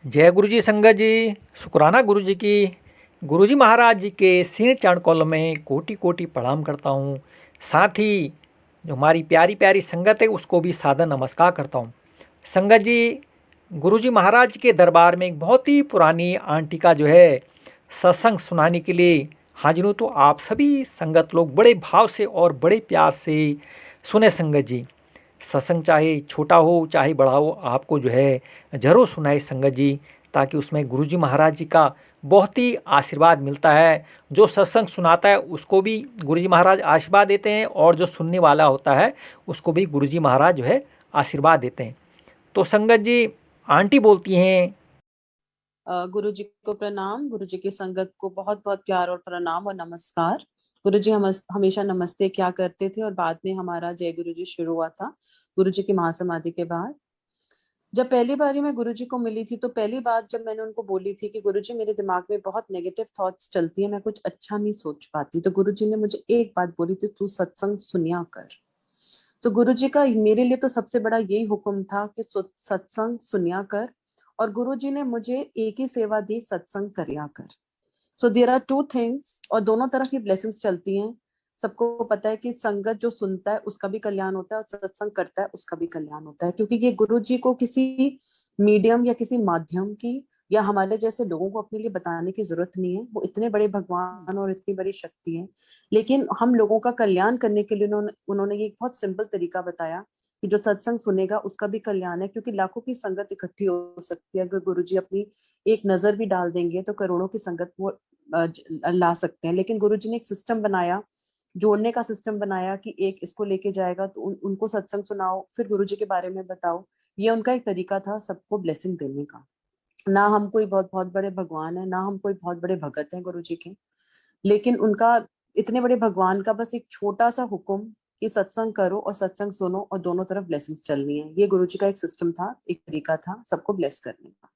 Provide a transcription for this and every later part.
जय गुरु जी संगत जी। शुक्राना गुरु जी की। गुरु जी महाराज जी के सीने चरण कॉलम में कोटि कोटि प्रणाम करता हूँ। साथ ही जो हमारी प्यारी प्यारी संगत है उसको भी सादर नमस्कार करता हूँ। संगत जी, गुरु जी महाराज के दरबार में एक बहुत ही पुरानी आंटी का जो है सत्संग सुनाने के लिए हाजिर हूँ। तो आप सभी संगत लोग बड़े भाव से और बड़े प्यार से सुने संगत जी। सत्संग चाहे छोटा हो चाहे बड़ा हो, आपको जो है ज़रूर सुनाए संगत जी, ताकि उसमें गुरु जी महाराज जी का बहुत ही आशीर्वाद मिलता है। जो सत्संग सुनाता है उसको भी गुरु जी महाराज आशीर्वाद देते हैं, और जो सुनने वाला होता है उसको भी गुरु जी महाराज जो है आशीर्वाद देते हैं। तो संगत जी, आंटी बोलती हैं। गुरु जी को प्रणाम। गुरु जी की संगत को बहुत बहुत प्यार और प्रणाम और नमस्कार। गुरु जी हमेशा नमस्ते क्या करते थे और बाद में हमारा जय गुरु जी शुरू हुआ था गुरु जी की महासमाधि के बाद। जब पहली बारी मैं गुरु जी को मिली थी तो पहली बात जब मैंने उनको बोली थी कि गुरु जी मेरे दिमाग में बहुत नेगेटिव थॉट्स चलती है, मैं कुछ अच्छा नहीं सोच पाती, तो गुरु जी ने मुझे एक बात बोली थी, तू सत्संग सुनिया कर। तो गुरु जी का मेरे लिए तो सबसे बड़ा यही हुक्म था कि सत्संग सुनिया कर। और गुरु जी ने मुझे एक ही सेवा दी, सत्संग करिया कर। So there are two things, और दोनों तरफ ही ब्लेसिंग्स चलती हैं। सबको पता है कि संगत जो सुनता है उसका भी कल्याण होता है और सत्संग करता है उसका भी कल्याण होता है, क्योंकि ये गुरु जी को किसी मीडियम या किसी माध्यम की या हमारे जैसे लोगों को अपने लिए बताने की जरूरत नहीं है। वो इतने बड़े भगवान और इतनी बड़ी शक्ति है, लेकिन हम लोगों का कल्याण करने के लिए उन्होंने ये एक बहुत सिंपल तरीका बताया कि जो सत्संग सुनेगा उसका भी कल्याण है, क्योंकि लाखों की संगत इकट्ठी हो सकती है। अगर गुरु जी अपनी एक नजर भी डाल देंगे तो करोड़ों की संगत वो ला सकते हैं। लेकिन गुरुजी ने एक सिस्टम बनाया, जोड़ने का सिस्टम बनाया कि एक इसको लेके जाएगा तो उनको सत्संग सुनाओ, फिर गुरुजी के बारे में बताओ। ये उनका एक तरीका था सबको ब्लेसिंग देने का। ना हम कोई बहुत बहुत बड़े भगवान है, ना हम कोई बहुत बड़े भगत हैं गुरुजी के, लेकिन उनका इतने बड़े भगवान का बस एक छोटा सा हुक्म कि सत्संग करो और सत्संग सुनो और दोनों तरफ ब्लेसिंग्स चलनी है। ये गुरुजी का एक सिस्टम था, एक तरीका था सबको ब्लेस करने का।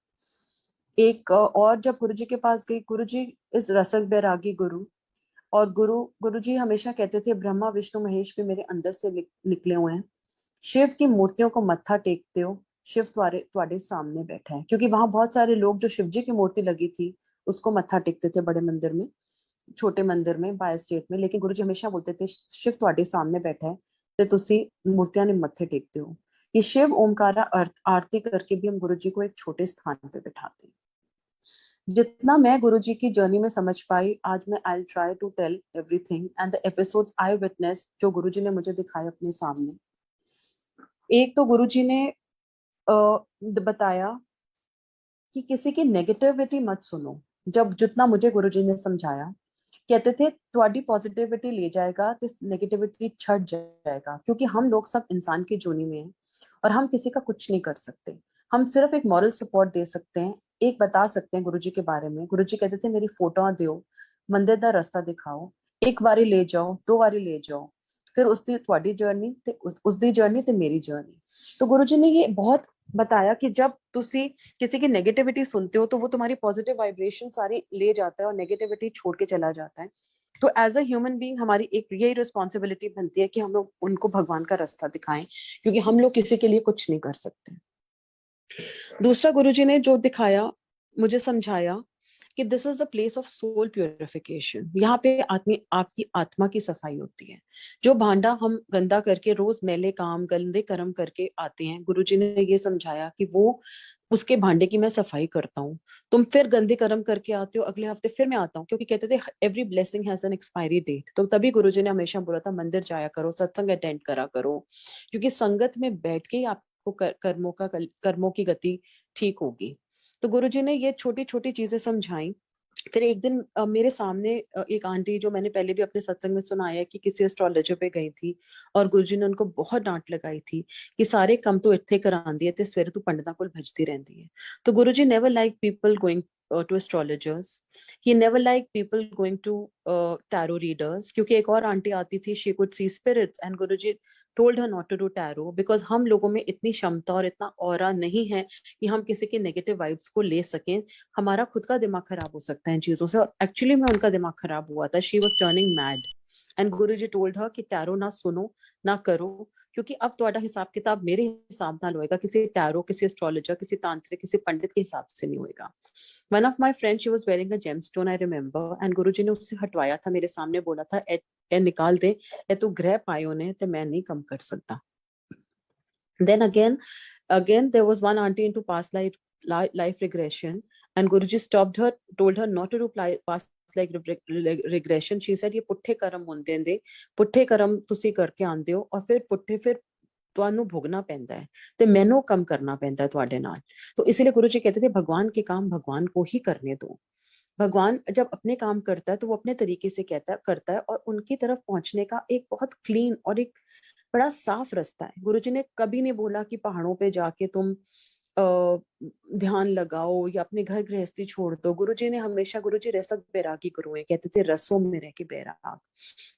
एक और जब गुरुजी के पास गई, गुरुजी इस रसक बैरागी गुरु, और गुरुजी हमेशा कहते थे ब्रह्मा विष्णु महेश भी मेरे अंदर से निकले हुए हैं। शिव की मूर्तियों को मत्था टेकते हो, शिव तुम्हारे सामने बैठा है। क्योंकि वहां बहुत सारे लोग जो शिव जी की मूर्ति लगी थी उसको मत्था टेकते थे, बड़े मंदिर में, छोटे मंदिर में, बाय स्टेट में, लेकिन गुरुजी हमेशा बोलते थे शिव तुम्हारे सामने बैठा है तो तुसी मूर्तियां ने मत्थे टेकते हो। ये शिव ओमकारा आरती करके भी हम गुरुजी को एक छोटे स्थान पे बैठाते हैं। जितना मैं गुरुजी की जर्नी में समझ पाई, आज मैं I try to tell everything and the episodes I witness जो गुरुजी ने मुझे दिखाए अपने सामने। एक तो गुरुजी ने बताया कि किसी की नेगेटिविटी मत सुनो। जब जितना मुझे गुरुजी ने समझाया, कहते थे तुम्हारी पॉजिटिविटी ले जाएगा तो नेगेटिविटी छट जाएगा, क्योंकि हम लोग सब इंसान की जोनी में हैं और हम किसी का कुछ नहीं कर सकते। हम सिर्फ एक मॉरल सपोर्ट दे सकते हैं, एक बता सकते हैं गुरुजी के बारे में। गुरुजी कहते थे मेरी फोटो दो, मंदिर का रास्ता दिखाओ, एक बारी ले जाओ, दो बारी ले जाओ, फिर उसकी तुम्हारी जर्नी ते उसकी जर्नी ते मेरी जर्नी। तो गुरुजी ने ये बहुत बताया कि जब तुसी किसी की नेगेटिविटी सुनते हो तो वो तुम्हारी पॉजिटिव वाइब्रेशन सारी ले जाता है और नेगेटिविटी छोड़ के चला जाता है। तो एज अ ह्यूमन बीइंग हमारी एक यही रिस्पॉन्सिबिलिटी बनती है कि हम लोग उनको भगवान का रास्ता दिखाएं, क्योंकि हम लोग किसी के लिए कुछ नहीं कर सकते। दूसरा गुरुजी ने जो दिखाया, मुझे समझाया कि this is the place of soul purification. यहाँ पे आदमी आपकी आत्मा की सफाई होती है। जो भांडा हम गंदा करके रोज मैले काम गंदे कर्म करके आते हैं, गुरुजी ने ये समझाया कि वो उसके भांडे की मैं सफाई करता हूँ। तुम फिर गंदे कर्म करके आते हो, अगले हफ्ते फिर मैं आता हूँ, क्योंकि कहते थे every blessing has an expiry date. तो तभी गुरुजी ने हमेशा बोला था मंदिर जाया करो, सत्संग अटेंड करा करो, क्योंकि संगत में बैठ के ही आपको कर्मों की गति ठीक होगी। तो गुरुजी ने ये छोटी छोटी चीजें समझाई। फिर एक दिन मेरे सामने एक आंटी, जो मैंने पहले भी अपने सत्संग में सुनाया है कि किसी एस्ट्रोलॉजर पे गई थी और गुरुजी ने उनको बहुत डांट लगाई थी कि सारे काम तो इत्थे करांदी है ते सवेरे तू पंडितां कोल भजदी रहंदी है। तो Guruji never like people going to astrologers. He never liked people going to tarot readers, क्योंकि एक और आंटी आती थी, she could see spirits and Guruji told her not to do tarot because हम लोगों में इतनी क्षमता और इतना ऑरा नहीं है कि हम किसी के नेगेटिव वाइब्स को ले सकें। हमारा खुद का दिमाग खराब हो सकता है इन चीजों से, और एक्चुअली में उनका दिमाग खराब हुआ था। She was turning mad and Guruji told her कि टैरो ना सुनो ना करो, क्योंकि अब ਤੁਹਾਡਾ ਹਿਸਾਬ ਕਿਤਾਬ ਮੇਰੇ ਹਿਸਾਬ ਨਾਲ ਹੋਏਗਾ, ਕਿਸੇ ਟੈਰੋ, ਕਿਸੇ ਐਸਟ੍ਰੋਲੋਜਰ, ਕਿਸੇ ਤਾंत्रिक, ਕਿਸੇ पंडित के हिसाब से नहीं होएगा। One of my friend she was wearing a gemstone, I remember, and Guruji ने उससे हटवाया था, मेरे सामने बोला था ए निकाल दे, ए तू ग्रह पायो ने ते मैं नहीं कम कर सकता। Then again there was one auntie into past life regression, and Guruji stopped her, told her not to do past life regression. She said, ये पुट्ठे कर्म होंदे ने, पुट्ठे कर्म तुसी करके आंदे हो, और फिर पुट्ठे फिर ਤੁਹਾਨੂੰ भोगना पैंदा है, ते मैनू कम करना पैंदा है ਤੁਹਾਡੇ ਨਾਲ। तो इसीलिए गुरु जी कहते थे भगवान के काम भगवान को ही करने दो। भगवान जब अपने काम करता है तो वो अपने तरीके से करता है, और उनकी तरफ पहुंचने का एक बहुत क्लीन और एक बड़ा साफ रास्ता है। गुरुजी ने कभी नहीं बोला कि पहाड़ों पे जाके तुम ध्यान लगाओ या अपने घर गृहस्थी छोड़ दो। गुरुजी ने हमेशा, गुरुजी रसक बैरागी गुरु है, कहते थे रसों में रह के बैराग।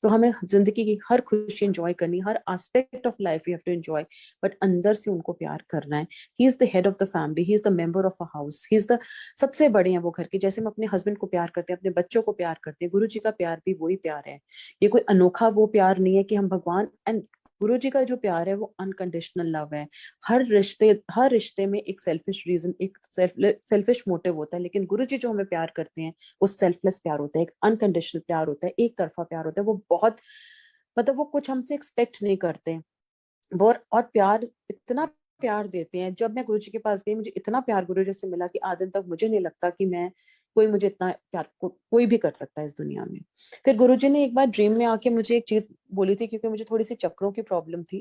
तो हमें जिंदगी की हर खुशी एंजॉय करनी, हर aspect of life we have to enjoy, but अंदर से उनको प्यार करना है। He is the head of the family, he is the member of a house, he is the सबसे बड़े हैं वो घर के। जैसे हम अपने हस्बैंड को प्यार करते हैं, अपने बच्चों को प्यार करते हैं, गुरु जी का प्यार भी वही प्यार है। ये कोई अनोखा वो प्यार नहीं है कि हम भगवान, एंड गुरु जी का जो प्यार है वो अनकंडीशनल लव है। हर रिश्ते में एक सेल्फिश रीजन, एक सेल्फिश मोटिव होता है, लेकिन गुरु जी जो हमें प्यार करते हैं वो सेल्फलेस प्यार होता है, एक अनकंडीशनल प्यार होता है, एक तरफा प्यार होता है। वो बहुत, मतलब वो कुछ हमसे एक्सपेक्ट नहीं करते वो, और प्यार, इतना प्यार देते हैं। जब मैं गुरु जी के पास गई, मुझे इतना प्यार गुरु जी से मिला कि आज दिन तक मुझे नहीं लगता कि मैं, कोई मुझे इतना प्यार कोई भी कर सकता है इस दुनिया में। फिर गुरु जी ने एक बार ड्रीम में आके मुझे एक चीज बोली थी, क्योंकि मुझे थोड़ी सी चक्करों की प्रॉब्लम थी।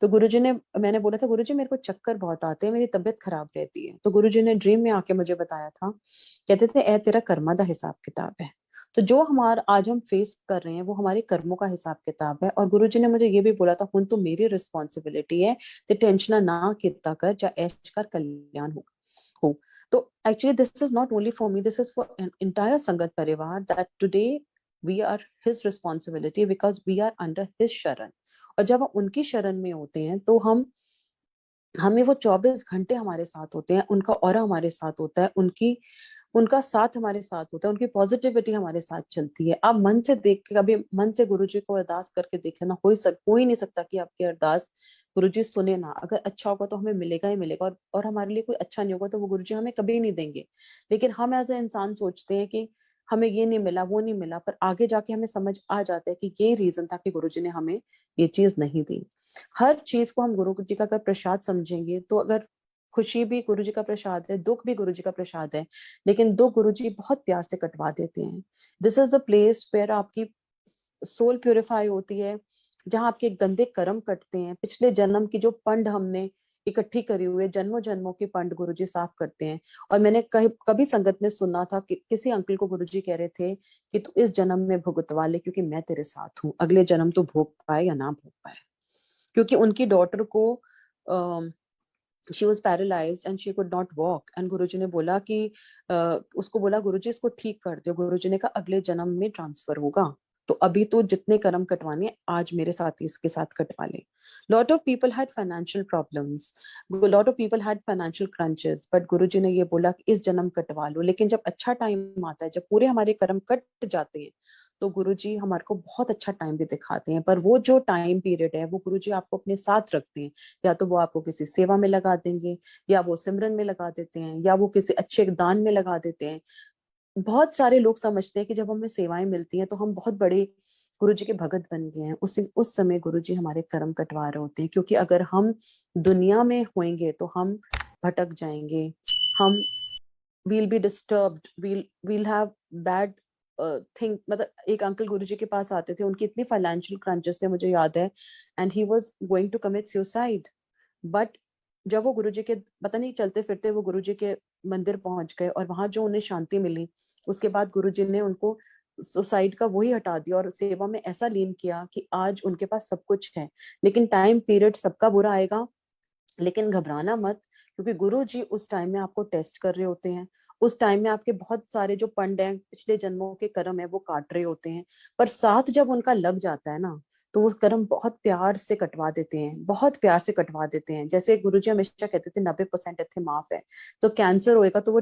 तो गुरु जी ने, मैंने बोला था गुरु जी मेरे को चक्कर बहुत आते हैं, मेरी तबीयत खराब रहती है। तो गुरु जी ने ड्रीम में आके मुझे बताया था, कहते थे ए तेरा कर्मा दा हिसाब किताब है। तो जो हमारा आज हम फेस कर रहे हैं वो हमारे कर्मों का हिसाब किताब है। और गुरुजी ने मुझे ये भी बोला था, हुन तो मेरी रिस्पॉन्सिबिलिटी है, ते टेंशन ना किता कर, जा ऐश कर, कल्याण हो। तो actually this is not only for me, this is for an entire sangat parivar, that today we are his responsibility because we are under his sharan. और जब हम उनकी शरण में होते हैं तो हमें वो 24 घंटे हमारे साथ होते हैं, उनका ऑरा हमारे साथ होता है, उनका साथ हमारे साथ होता है, उनकी पॉजिटिविटी हमारे साथ चलती है। आप मन से देख के, कभी मन से गुरुजी को अरदास करके देख लेना, हो ही नहीं सकता कि आपकी अरदास गुरुजी सुने ना। अगर अच्छा होगा तो हमें मिलेगा ही मिलेगा, और हमारे लिए कोई अच्छा नहीं होगा तो वो गुरुजी हमें कभी नहीं देंगे। लेकिन हम एज ए इंसान सोचते हैं कि हमें ये नहीं मिला, वो नहीं मिला, पर आगे जाके हमें समझ आ जाता है कि ये रीजन था कि गुरुजी ने हमें ये चीज नहीं दी। हर चीज को हम गुरु जी का अगर प्रसाद समझेंगे, तो अगर खुशी भी गुरु जी का प्रसाद है, दुख भी गुरु जी का प्रसाद है, लेकिन दुख गुरु जी बहुत प्यार से कटवा देते हैं। This is the place where आपकी सोल प्यूरिफाई होती है, जहाँ आपके गंदे कर्म कटते हैं, पिछले जन्म की जो पंड हमने इकट्ठी करी हुई है, जन्मों जन्मों की पंड गुरुजी साफ करते हैं। और मैंने कभी संगत में सुना था कि किसी अंकल को गुरुजी कह रहे थे कि तू इस जन्म में भुगतवा ले, क्योंकि मैं तेरे साथ हूँ, अगले जन्म तू भोग पाए या ना भोग पाए। क्योंकि उनकी डॉटर को she was paralysed and she could not walk, and Guruji ने बोला कि उसको बोला गुरुजी इसको ठीक कर दो। गुरुजी ने कहा अगले जन्म में ट्रांसफर होगा, तो अभी तो जितने कर्म कटवाने आज मेरे साथ ही इसके साथ कटवा ले। Lot of people had financial problems, lot of people had financial crunches, but Guruji ने ये बोला कि इस जन्म कटवा लो। लेकिन जब अच्छा टाइम आता है, जब पूरे हमारे कर्म कट जाते हैं, तो गुरुजी हमारे को बहुत अच्छा टाइम भी दिखाते हैं। पर वो जो टाइम पीरियड है वो गुरुजी आपको अपने साथ रखते हैं। या तो वो आपको किसी सेवा में लगा देंगे, या वो सिमरन में लगा देते हैं, या वो किसी अच्छे दान में लगा देते हैं। बहुत सारे लोग समझते हैं कि जब हमें सेवाएं मिलती हैं तो हम बहुत बड़े गुरुजी के भगत बन गए हैं। उस समय गुरुजी हमारे कर्म कटवा रहे होते हैं, क्योंकि अगर हम दुनिया में होंगे तो हम भटक जाएंगे, हम we'll be disturbed, we'll have bad think. मतलब एक अंकल गुरुजी के पास आते थे, उनकी इतनी फाइनेंशियल क्रंचेस थे, मुझे याद है, and he was going to commit suicide. But जब वो गुरुजी के, पता नहीं, चलते फिरते वो गुरुजी के मंदिर पहुंच गए, और वहां जो उन्हें शांति मिली, उसके बाद गुरुजी ने उनको सुसाइड का वही हटा दिया और सेवा में ऐसा लीन किया कि आज उनके पास सब कुछ है। लेकिन टाइम पीरियड सबका बुरा आएगा, लेकिन घबराना मत, क्योंकि गुरु जी उस टाइम में आपको टेस्ट कर रहे होते हैं। उस टाइम में आपके बहुत सारे जो पंड हैं, पिछले जन्मों के कर्म है, वो काट रहे होते हैं। पर साथ जब उनका लग जाता है ना, तो वो कर्म बहुत प्यार से कटवा देते हैं, बहुत प्यार से कटवा देते हैं। जैसे गुरु जी हमेशा कहते थे 90% इतने माफ है। तो कैंसर होएगा तो वो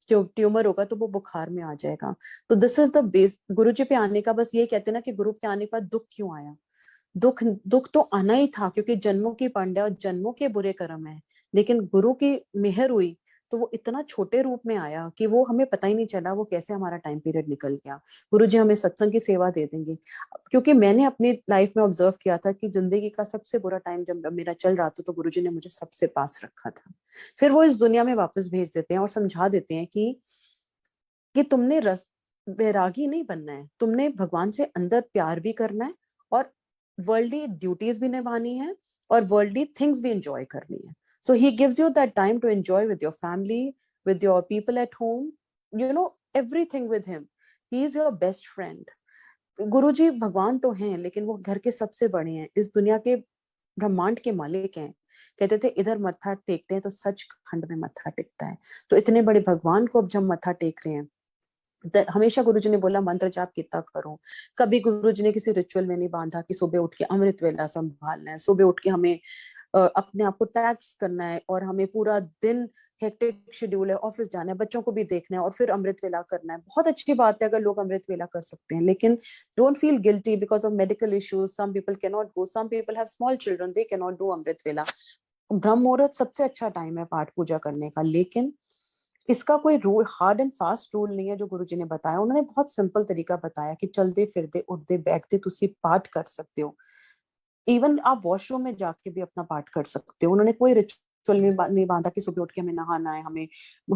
ट्यूमर होगा तो वो बुखार में आ जाएगा। तो दिस इज द बेस। गुरु जी पे आने का बस ये कहते हैं ना कि गुरु पे आने के बाद दुख क्यों आया, दुख दुख तो आना ही था, क्योंकि जन्मों की पांड्या और जन्मों के बुरे कर्म है। लेकिन गुरु की मेहर हुई तो वो इतना छोटे रूप में आया कि वो हमें पता ही नहीं चला वो कैसे हमारा टाइम पीरियड निकल गया। गुरु जी हमें सत्संग की सेवा दे देंगे, क्योंकि मैंने अपनी लाइफ में ऑब्जर्व किया था कि जिंदगी का सबसे बुरा टाइम जब मेरा चल रहा था तो गुरु जी ने मुझे सबसे पास रखा था। फिर वो इस दुनिया में वापस भेज देते हैं और समझा देते हैं कि तुमने रस वैरागी नहीं बनना है, तुमने भगवान से अंदर प्यार भी करना है, और वर्ल्डली ड्यूटीज भी निभानी है, और वर्ल्डली थिंग्स भी एंजॉय करनी है। So he gives you that time to enjoy with your family, with your people at home, you know, everything with him. He is your best friend. Guru ji भगवान तो हैं, लेकिन वो घर के सबसे बड़े हैं, इस दुनिया के ब्रह्मांड के मालिक हैं। कहते थे इधर मत्था टेकते हैं तो सच खंड में मत्था टेकता है। तो इतने बड़े भगवान को अब जब मत्था टेक रहे हैं, हमेशा गुरुजी ने बोला मंत्र जाप कितना करो। कभी गुरुजी ने किसी रिचुअल में नहीं बांधा कि सुबह उठ के अमृत वेला संभालना है, सुबह उठ के हमें अपने आप को टैक्स करना है, और हमें पूरा दिन हेक्टिक शेड्यूल है, ऑफिस जाना है, बच्चों को भी देखना है, और फिर अमृत वेला करना है। बहुत अच्छी बात है अगर लोग अमृत वेला कर सकते हैं, लेकिन don't feel guilty because of medical issues. Some people can not go, some people have small children, they can not do amrit vela. ब्रह्म मुहूर्त सबसे अच्छा टाइम है पाठ पूजा करने का, लेकिन इसका कोई rule, hard and fast rule नहीं है जो गुरुजी ने बताया। उन्होंने बहुत सिंपल तरीका बताया कि चलते फिरते उठते बैठते तुसी पाठ कर सकते हो। इवन आप वॉशरूम में जाके भी अपना पाठ कर सकते हो। उन्होंने कोई रिचुअल नहीं बांधा कि सुबह उठ के हमें नहाना है, हमें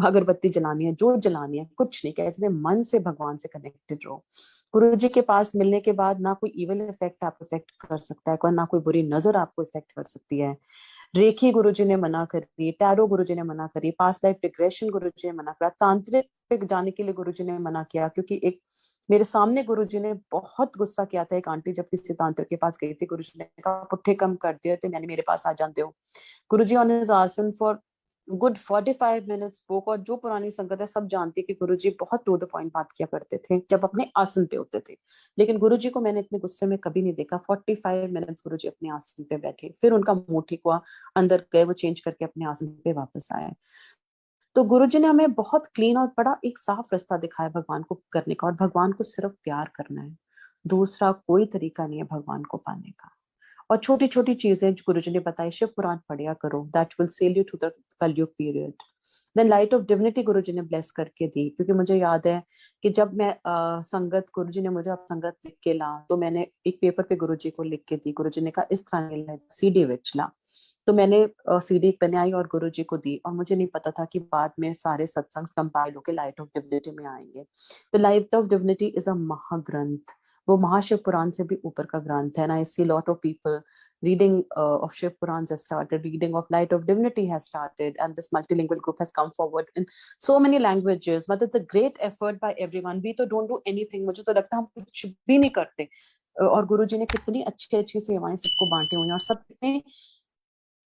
अगरबत्ती जलानी है, जो जलानी है, कुछ नहीं। कहते थे मन से भगवान से कनेक्टेड रहो। गुरु जी के पास मिलने के बाद ना कोई इविल इफेक्ट आप इफेक्ट कर सकता है, ना कोई बुरी नजर आपको इफेक्ट कर सकती है। रेखी गुरुजी ने मना करी, टैरो गुरुजी ने मना करी, पास्ट लाइफ रिग्रेशन गुरुजी ने मना करा, तांत्रिक पे जाने के लिए गुरुजी ने मना किया। क्योंकि एक मेरे सामने गुरुजी ने बहुत गुस्सा किया था, एक आंटी जब किसी तांत्रिक के पास गई थी, गुरुजी ने कहा पुट्ठे कम कर दिए थे मैंने, मेरे पास आ जाते हो। गुरुजी ऑन हिज आसन फॉर गुड 45 मिनट्स स्पोक। और जो पुरानी संगत है सब जानती है कि गुरुजी बहुत टू द पॉइंट बात किया करते थे जब अपने आसन पे होते थे। लेकिन गुरुजी को मैंने इतने गुस्से में कभी नहीं देखा। 45 मिनट्स गुरुजी अपने आसन पे बैठे, फिर उनका मुंह ठीक हुआ, अंदर गए, वो चेंज करके अपने आसन पे वापस आए। तो गुरुजी ने हमें बहुत क्लीन और बड़ा एक साफ रास्ता दिखाया भगवान को करने का, और भगवान को सिर्फ प्यार करना है, दूसरा कोई तरीका नहीं है भगवान को पाने का। और छोटी छोटी चीजें जो गुरुजी ने बताई, शिव पुराण पढ़िया करो, that will sail you to the Kalyug period. Then light of divinity Guruji ने ब्लेस करके दी, क्योंकि मुझे याद है कि जब मैं संगत, गुरुजी ने मुझे अब संगत लिख के ला, तो मैंने एक पेपर पे गुरुजी को लिख के दी। गुरुजी ने कहा इस तरह सीडी विच ला। तो मैंने सीडी बनाई और गुरुजी को दी, और मुझे नहीं पता था कि बाद में सारे सत्संग कंपाइल होकर लाइट ऑफ डिविनिटी में आएंगे। तो light of divinity is a mahagranth, वो महाशिव पुराण से भी ऊपर का ग्रंथ है। And I see lot of people reading of Shiv Purans have started, reading of Light of Divinity has started, and this multilingual group has come forward in so many languages. But it's a great effort by everyone. We तो don't do anything, मुझे तो लगता है हम कुछ भी नहीं करते, और गुरुजी ने कितनी अच्छी अच्छी सेवाएं सबको बांटी हुई हैं, और सब कितने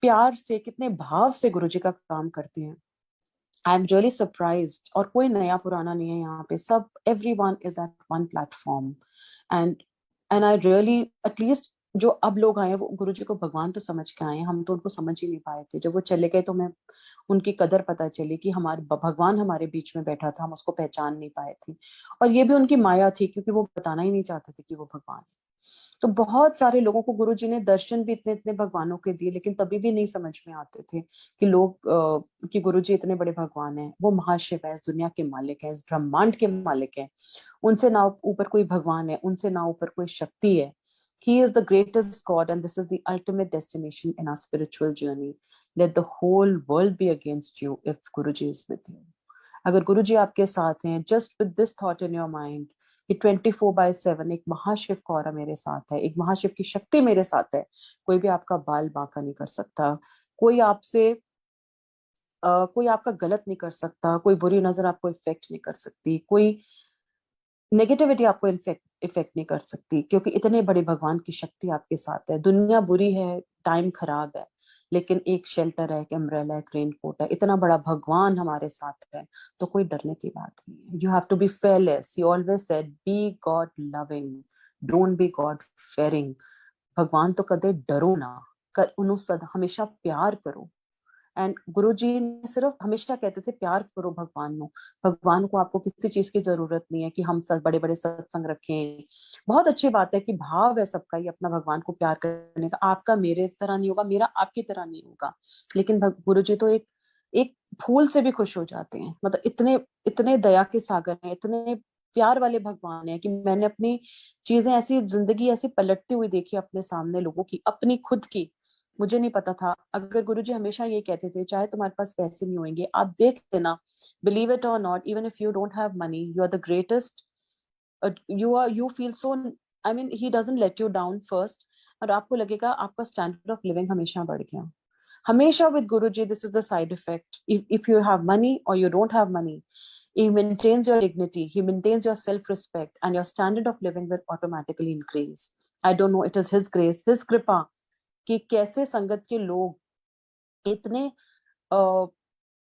प्यार से, कितने भाव से गुरुजी का काम करते हैं। I am really surprised. और कोई नया पुराना नहीं है यहाँ पे, सब everyone is at one platform. And and I really, at least जो अब लोग आए हैं वो गुरुजी को भगवान तो समझ के आए हैं, हम तो उनको समझ ही नहीं पाए थे। जब वो चले गए तो मैं उनकी कदर पता चली कि हमारे भगवान हमारे बीच में बैठा था, हम उसको पहचान नहीं पाए थे। और ये भी उनकी माया थी, क्योंकि वो बताना ही नहीं चाहते थे कि वो भगवान है। तो बहुत सारे लोगों को गुरुजी ने दर्शन भी इतने इतने भगवानों के दिए, लेकिन तभी भी नहीं समझ में आते थे कि लोग कि गुरुजी इतने बड़े भगवान हैं। वो महाशिव है, इस दुनिया के मालिक है, इस ब्रह्मांड के मालिक है। उनसे ना ऊपर कोई भगवान है, उनसे ना ऊपर कोई शक्ति है। He is the greatest God, and this is the ultimate destination in our spiritual journey. Let the whole world be against you if Guruji is with you. अगर गुरुजी आपके साथ हैं, just with this thought in your mind कि 24/7 एक महाशिव का औरा मेरे साथ है, एक महाशिव की शक्ति मेरे साथ है, कोई भी आपका बाल बांका नहीं कर सकता, कोई आपसे कोई आपका गलत नहीं कर सकता, कोई बुरी नजर आपको इफेक्ट नहीं कर सकती, कोई नेगेटिविटी आपको इफेक्ट नहीं कर सकती, क्योंकि इतने बड़े भगवान की शक्ति आपके साथ है। दुनिया बुरी है, टाइम खराब है, लेकिन एक शेल्टर है, एक अम्ब्रेला है, एक रेनकोट है, इतना बड़ा भगवान हमारे साथ है, तो कोई डरने की बात नहीं है। You have to be fearless. He always said be God loving, don't be God fearing. भगवान तो कदे डरो ना, कर उन्हों सदा हमेशा प्यार करो। एंड गुरु जी ने सिर्फ हमेशा कहते थे प्यार करो भगवान को आपको किसी चीज की जरूरत नहीं है कि हम सब बड़े बड़े सत्संग रखें। बहुत अच्छी बात है कि भाव है सबका ही अपना भगवान को प्यार करने का, आपका मेरे तरह नहीं होगा, मेरा आपकी तरह नहीं होगा, लेकिन गुरु जी तो एक एक फूल से भी खुश हो जाते हैं। मतलब इतने इतने दया के सागर हैं, इतने प्यार वाले भगवान है कि मैंने अपनी चीजें ऐसी, जिंदगी ऐसी पलटती हुई देखी अपने सामने, लोगों की, अपनी खुद की। मुझे नहीं पता था। अगर गुरुजी हमेशा ये कहते थे चाहे तुम्हारे पास पैसे नहीं होंगे, आप देख लेना, बिलीव इट और not, even if you don't have money, you are the greatest, you feel so, I mean he doesn't let you down first, और आपको लगेगा आपका स्टैंडर्ड ऑफ लिविंग हमेशा बढ़ गया। हमेशा with Guruji this is the side effect, if you have money or you don't have money, he maintains your dignity, he maintains your self respect, and your standard of living will automatically increase. I don't know, it is his grace, his कृपा, कि कैसे संगत के लोग इतने अ,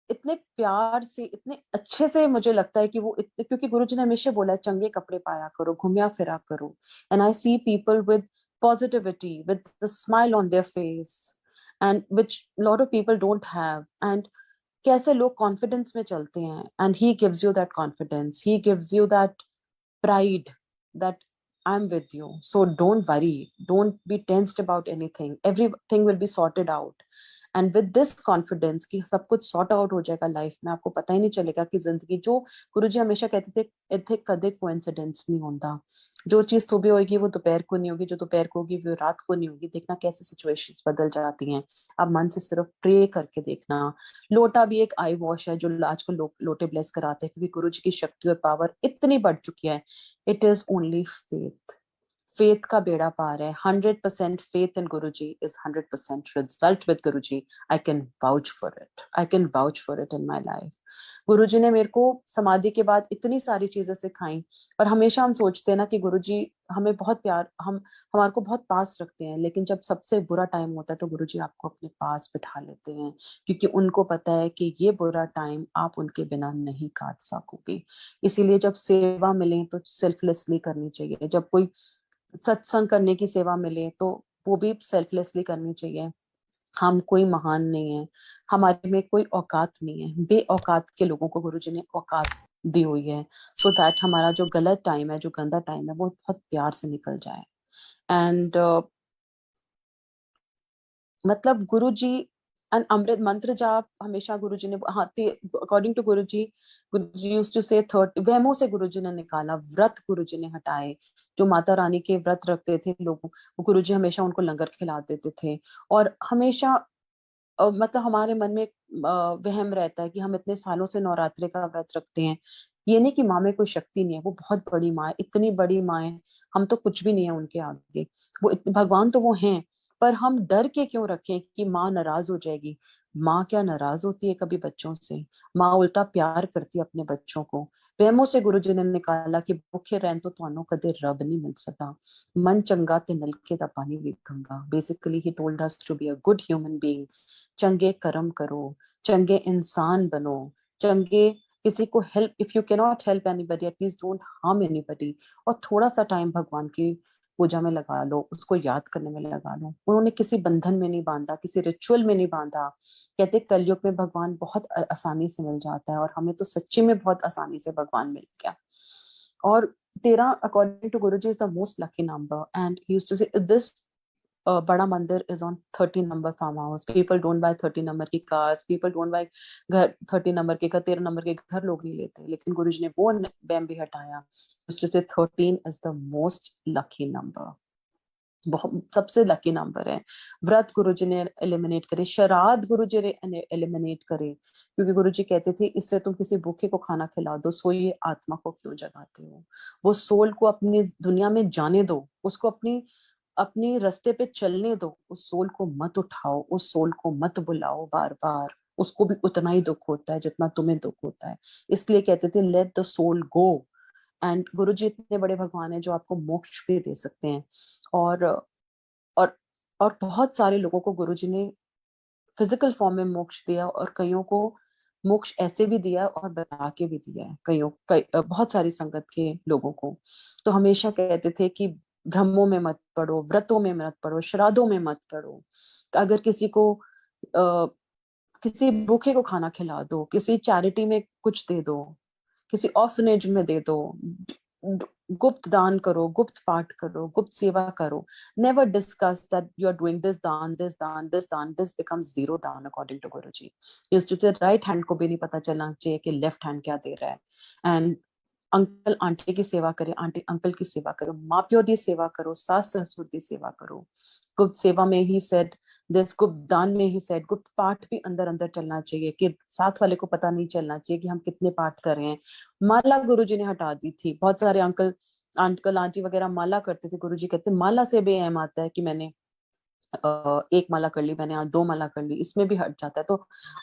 इतने प्यार से, इतने अच्छे से, मुझे लगता है कि वो इतने, क्योंकि गुरुजी ने हमेशा बोला है चंगे कपड़े पाया करो, घूमया फिरा करो, and I see people with positivity, with the smile on their face, and which a lot of people don't have, and कैसे लोग कॉन्फिडेंस में चलते हैं, and he gives you that confidence, he gives you that pride that I'm with you. So don't worry. Don't be tensed about anything. Everything will be sorted out. And with this confidence कि सब कुछ sort out हो जाएगा life में, आपको पता ही नहीं चलेगा कि जिंदगी, जो गुरुजी हमेशा कहते थे इथे कदे कोइंसिडेंस नहीं होता, जो चीज सुबह होगी वो दोपहर को नहीं होगी, जो दोपहर को होगी वो रात को नहीं होगी। देखना कैसे सिचुएशंस बदल जाती हैं, आप मन से सिर्फ प्रे करके देखना। लोटा भी एक आई वॉश है जो आजकल लोटे ब्लेस कराते हैं, क्योंकि गुरुजी की शक्ति और पावर इतनी बढ़ चुकी है। It is only faith, faith का बेड़ा पार है। 100% faith in Guruji is 100% result with Guruji. I can vouch for it, I can vouch for it in my life. Guruji ने मेरे को समाधि के बाद इतनी सारी चीजें सिखाई, और हमेशा हम सोचते हैं ना कि गुरुजी हमें बहुत प्यार, हम हमारे को बहुत पास रखते हैं, लेकिन जब सबसे बुरा टाइम होता है तो गुरुजी आपको अपने पास बिठा लेते हैं, क्योंकि उनको पता है कि ये बुरा टाइम आप उनके बिना नहीं काट सकोगे। इसीलिए जब सेवा मिले तो सेल्फलेसली करनी चाहिए, जब कोई सत्संग करने की सेवा मिले तो वो भी सेल्फलेसली करनी चाहिए। हम कोई महान नहीं है, हमारे में कोई औकात नहीं है, बेऔकात के लोगों को गुरुजी ने औकात दी हुई है, सो दैट हमारा जो गलत टाइम है, जो गंदा टाइम है, वो बहुत प्यार से निकल जाए। एंड मतलब गुरुजी, एंड अमृत मंत्र जाप हमेशा गुरुजी ने, हाँ, according to Guruji used to say 30 वहमों से गुरुजी ने निकाला, व्रत गुरुजी ने हटाए। जो माता रानी के व्रत रखते थे लोग, वो गुरुजी हमेशा उनको लंगर खिला देते थे। और हमेशा मतलब हमारे मन में वहम रहता है कि हम इतने सालों से नवरात्रि का व्रत रखते हैं, ये नहीं कि माँ में कोई शक्ति नहीं है, वो बहुत बड़ी माँ है, इतनी बड़ी माँ है, हम तो कुछ भी नहीं है उनके आगे। भगवान तो वो हैं, पर हम डर के क्यों रखें कि माँ नाराज हो जाएगी। माँ क्या नाराज होती है कभी बच्चों से? माँ उल्टा प्यार करती है अपने बच्चों को। वहमों से गुरु जी ने निकाला कि भूखे रहन तो ਤੁਹਾਨੂੰ कदे रब नहीं मिल सकता, मन चंगा ते नलके दा पानी भी Ganga. Basically he told us to be a good human being, चंगे कर्म करो, चंगे इंसान बनो, चंगे, किसी को help, if you cannot help anybody at least don't harm anybody. और थोड़ा सा टाइम भगवान की पूजा में लगा लो, उसको याद करने में लगा लो। उन्होंने किसी बंधन में नहीं बांधा, किसी रिचुअल में नहीं बांधा। कहते कलयुग में भगवान बहुत आसानी से मिल जाता है, और हमें तो सच्ची में बहुत आसानी से भगवान मिल गया। और 13 according to Guruji is the most lucky number, and he used to say this Bada Mandir is on 13 number farm house. People don't buy 13 number की cars, people don't buy ghar, 13 number के घर, 13 नंबर के घर लोग नहीं लेते, लेकिन गुरुजी ने वो बैम भी हटाया। से 13 is the most lucky number, बहुत सबसे लकी नंबर है। व्रत गुरुजी ने एलिमिनेट करे, शराध गुरुजी ने एलिमिनेट करे, क्योंकि गुरुजी कहते थे इससे तुम किसी भूखे को खाना खिला दो, सोइए आत्मा को क्यों जगाते हो। वो सोल को अपनी दुनिया में जाने दो, उसको अपनी अपनी रास्ते पे चलने दो, उस सोल को मत उठाओ, उस सोल को मत बुलाओ बार बार। उसको भी उतना ही दुख होता है जितना तुम्हें दुख होता है। इसलिए कहते थे let the soul go. And Guruji इतने बड़े भगवान हैं जो आपको मोक्ष भी दे सकते हैं। और और और बहुत सारे लोगों को गुरुजी ने फिजिकल फॉर्म में मोक्ष दिया, और कईयों को मोक्ष ऐसे भी दिया और बता के भी दिया है, बहुत सारी संगत के लोगों को। तो हमेशा कहते थे कि भ्रमों में मत पड़ो, व्रतों में मत पड़ो, श्राद्धों में मत पड़ो। अगर किसी को किसी भूखे को खाना खिला दो, किसी चैरिटी में कुछ दे दो, किसी ऑर्फनेज में दे दो, गुप्त दान करो, गुप्त पाठ करो, गुप्त सेवा करो. Never discuss that you are doing this दान, this दान, this दान. This becomes zero दान according to Guruji. Used to say right hand को भी नहीं पता चलना चाहिए कि left hand क्या दे रहा है. And अंकल आंटी की सेवा करे, आंटी अंकल की सेवा करो, माँ प्यो दी सेवा करो, सास ससुर दी सेवा करो. गुप्त सेवा में ही सेड दिस, गुप्त दान में ही सेड गुप्त पाठ भी अंदर अंदर चलना चाहिए कि साथ वाले को पता नहीं चलना चाहिए कि हम कितने पाठ कर रहे हैं. माला गुरुजी ने हटा दी थी. बहुत सारे अंकल आंटी वगैरह माला करते थे. गुरुजी कहते माला से भी एम आता है कि मैंने एक माला कर ली, मैंने आज 2 माला कर ली, इसमें भी हट जाता है. तो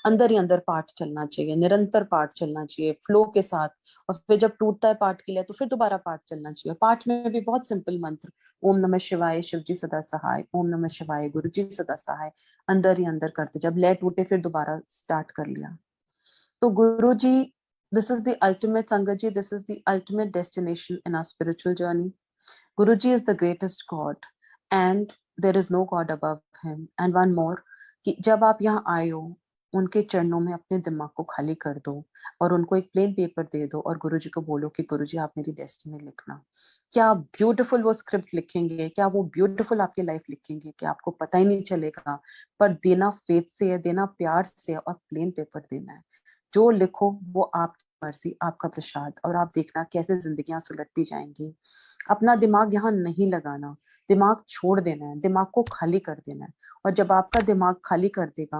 अंदर ही अंदर पाठ चलना चाहिए, निरंतर पाठ चलना चाहिए फ्लो के साथ. और फिर जब टूटता है पाठ के लिए तो फिर दोबारा पाठ चलना चाहिए. पाठ में भी बहुत सिंपल मंत्र, ओम नमः शिवाय शिव जी सदा सहाय, ओम नमः शिवाय गुरु जी सदा सहाय, अंदर ही अंदर करते. जब लय टूटे फिर दोबारा स्टार्ट कर लिया. तो Guru ji, this is the ultimate, sangat ji, this is the ultimate destination in our spiritual journey. Guruji is the greatest God and there is no God above him. And one more, कि जब आप यहाँ आए हो उनके चरणों में अपने दिमाग को खाली कर दो और उनको एक प्लेन पेपर दे दो और गुरुजी को बोलो कि गुरुजी आप मेरी डेस्टिनी लिखना. क्या ब्यूटीफुल वो स्क्रिप्ट लिखेंगे, क्या वो ब्यूटीफुल आपकी लाइफ लिखेंगे कि आपको पता ही नहीं चलेगा. पर देना फेथ से है, देना प्यार से है और प्लेन पेपर देना है. जो लिखो वो आपकी मर्जी, आपका प्रसाद, और आप देखना कैसे जिंदगियां सुलटती जाएंगी. अपना दिमाग यहाँ नहीं लगाना, दिमाग छोड़ देना है, दिमाग को खाली कर देना है. और जब आपका दिमाग खाली कर देगा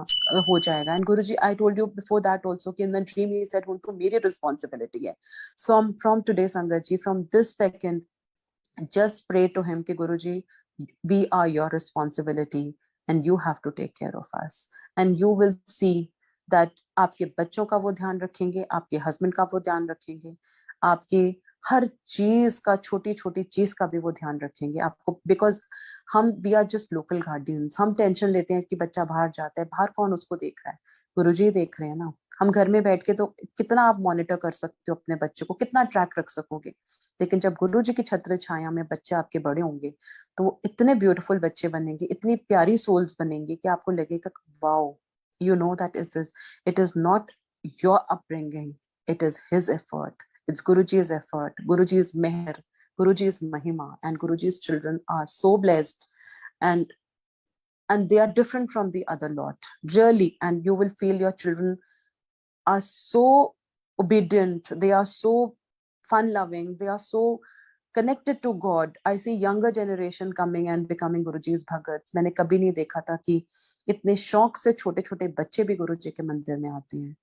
हो जाएगा. And Guruji, I told you before that also कि in the dream he said उनको मेरी रिस्पांसिबिलिटी है. So from today sangat ji, from this second, just pray to him कि गुरुजी, we are your responsibility and you have to take care of us. And you will see that आपके बच्चों का वो ध्यान रखेंगे, आपके हस्बैंड का वो ध्यान रखेंगे, आपकी हर चीज का, छोटी छोटी चीज का भी वो ध्यान रखेंगे आपको. बिकॉज हम we are just local guardians. हम टेंशन लेते हैं कि बच्चा बाहर जाता है, बाहर कौन उसको देख रहा है, गुरुजी देख रहे हैं ना. हम घर में बैठ के तो कितना आप मॉनिटर कर सकते हो अपने बच्चे को, कितना ट्रैक रख सकोगे. लेकिन जब गुरु जी की छत्र छाया में बच्चे आपके बड़े होंगे तो वो इतने ब्यूटीफुल बच्चे बनेंगे, इतनी प्यारी सोल्स बनेंगे कि आपको लगेगा wow, you know that it is not your upbringing, it is his effort, it's Guruji's effort, Guruji's meher, Guruji's mahima, and Guruji's children are so blessed. And they are different from the other lot, really. And you will feel your children are so obedient, they are so fun loving, they are so connected to God. I see younger generation coming and becoming Guruji's bhagats. मैंने कभी नहीं देखा था कि इतने शौक से छोटे छोटे बच्चे भी गुरुजी के मंदिर में आते हैं.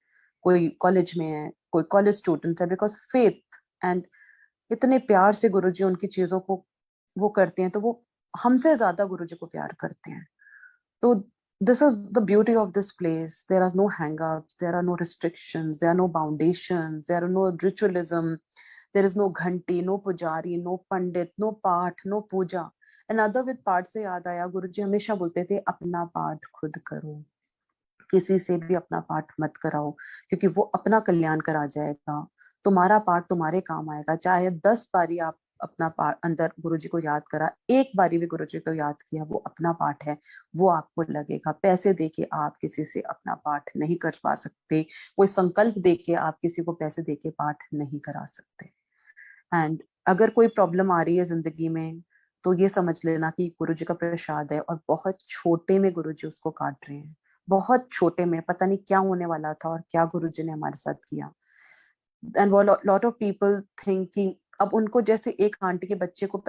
कोई कॉलेज में है, कोई कॉलेज स्टूडेंट है, बिकॉज फेथ एंड इतने प्यार से गुरुजी उनकी चीजों को वो करते हैं, तो वो हमसे ज्यादा गुरुजी को प्यार करते हैं. तो this is the beauty of this place. There are no hang-ups, there are no restrictions, there are no foundations, there are no ritualism, there is no ghanti, no pujari, no pandit, no पाठ, no Puja. Another with पाठ से याद आया, गुरुजी हमेशा बोलते थे अपना पाठ खुद करो, किसी से भी अपना पाठ मत कराओ, क्योंकि वो अपना कल्याण करा जाएगा. तुम्हारा पाठ तुम्हारे काम आएगा. चाहे 10 बारी आप अपना पाठ अंदर गुरुजी को याद करा, एक बारी भी गुरुजी को याद किया, वो अपना पाठ है, वो आपको लगेगा. पैसे देके आप किसी से अपना पाठ नहीं करवा सकते, कोई संकल्प देके आप किसी को पैसे देके पाठ नहीं करा सकते. एंड अगर कोई प्रॉब्लम आ रही है जिंदगी में तो ये समझ लेना कि गुरुजी का प्रसाद है और बहुत छोटे में गुरुजी उसको काट रहे हैं. बहुत छोटे में पता नहीं क्या होने वाला था और क्या गुरुजी ने हमारे साथ किया. एंड वो लॉट ऑफ पीपल थिंकिंग, अब उनको जैसे एक आंटी के बच्चे को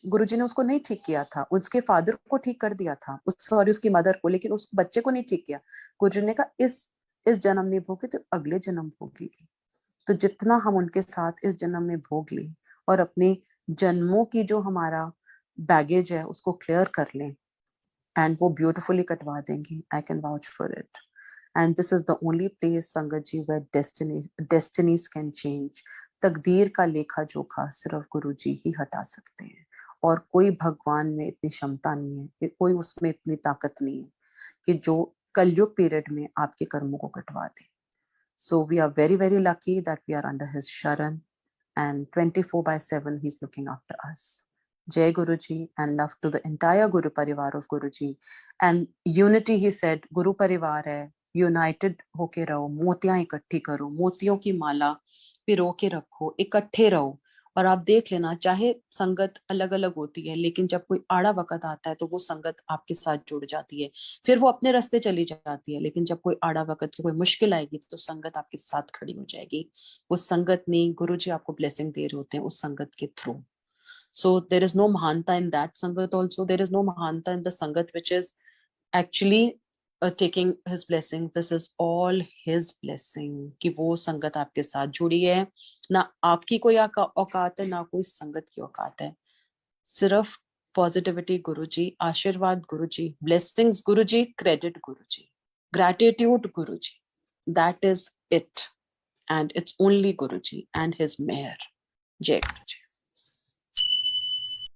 गुरुजी ने उसको नहीं ठीक किया था, उसके फादर को ठीक कर दिया था, सॉरी उसकी मदर को, लेकिन उस बच्चे को नहीं ठीक किया. गुरुजी ने कहा इस जन्म नहीं भोगी तो अगले जन्म भोगेगी. तो जितना हम उनके साथ इस जन्म में भोग लें और अपने जन्मों की जो हमारा बैगेज है उसको क्लियर कर लें, एंड वो ब्यूटिफुली कटवा देंगे. आई can vouch for it. And this is the only place संगत जी वेयर डेस्टिनीज कैन चेंज. तकदीर का लेखा जोखा सिर्फ गुरु जी ही हटा सकते हैं, और कोई भगवान में इतनी क्षमता नहीं है, कोई उसमें इतनी ताकत नहीं है कि जो कलयुग पीरियड में आपके कर्मों को कटवा दे. So we are very, very lucky that we are under his Sharan, and 24/7 he's looking after us. Jai Guruji, and love to the entire Guru Parivar of Guruji. And unity, he said, Guru Parivar hai, united होके रहो, मोतियां इकट्ठी करो, मोतियों की माला पिरो के रखो, इकट्ठे रहो। और आप देख लेना, चाहे संगत अलग अलग होती है, लेकिन जब कोई आड़ा वक्त आता है तो वो संगत आपके साथ जुड़ जाती है, फिर वो अपने रास्ते चली जाती है, लेकिन जब कोई आड़ा वक्त, कोई मुश्किल आएगी तो संगत आपके साथ खड़ी हो जाएगी। उस संगत ने गुरु जी आपको ब्लेसिंग दे रहे होते हैं उस संगत के through. So there is no mahanta in that sangat also. There is no mahanta in the sangat which is actually taking his blessing. This is all his blessing कि वो संगत आपके साथ जुड़ी है। ना आपकी कोई औकात है, ना कोई संगत की औकात है, सिर्फ पॉजिटिविटी गुरुजी, आशीर्वाद Guruji, blessings Guruji, credit Guruji, gratitude Guruji, that is it, and it's only Guruji and his meher. Jai Guruji.